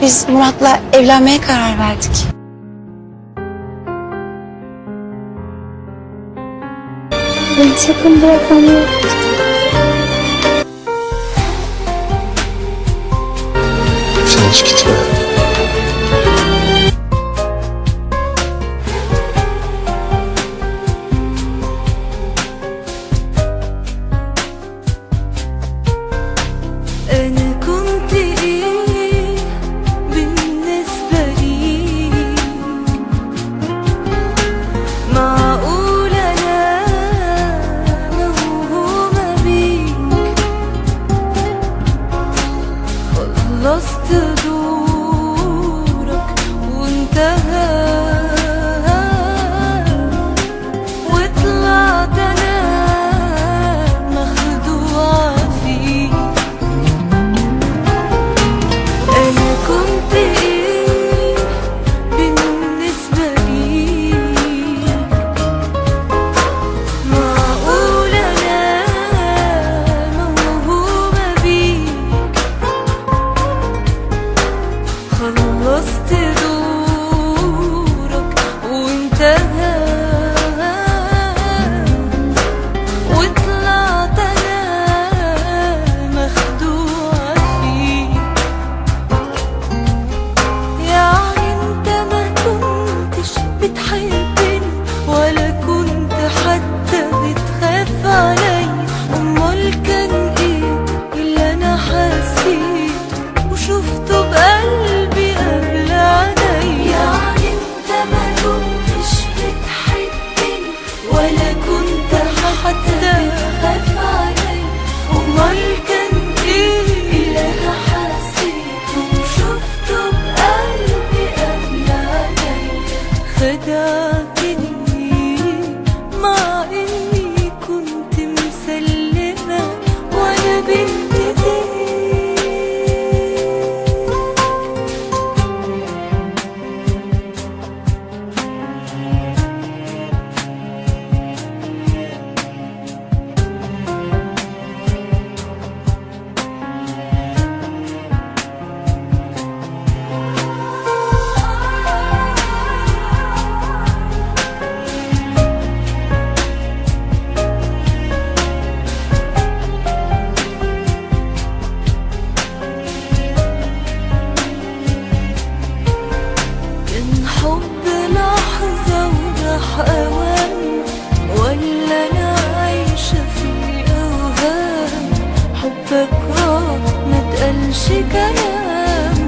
biz Murat'la evlenmeye karar verdik. Beni sakın bırakma Murat. Sen hiç gitme. خلصت دورك وانتهى وطلعت انا مخدوعة فيك. انا كنت ايه بالنسبة ليك؟ معقول انا موهومة بيك؟ خلصت دورك وانتهى وطلعت انا مخدوعة فيك. يعني انت ما كنتش بتحبني ولا كنت حتى بتخاف علي؟ امال كان ايه اللي انا حسيته وشفته بقلبي قبل عيني؟ يعني انت ما كنتش بتحبني ولا كنت حتى بتخاف علي؟ امال كان ايه اللي انا حسيته وشفته بقلبي قبل عيني؟ خدعتني مع اني كنت مسلمة وانا بنت حب لحظة وراح أوام ولا أنا عايشة في أوهام؟ حبك راح ما تقلش كلام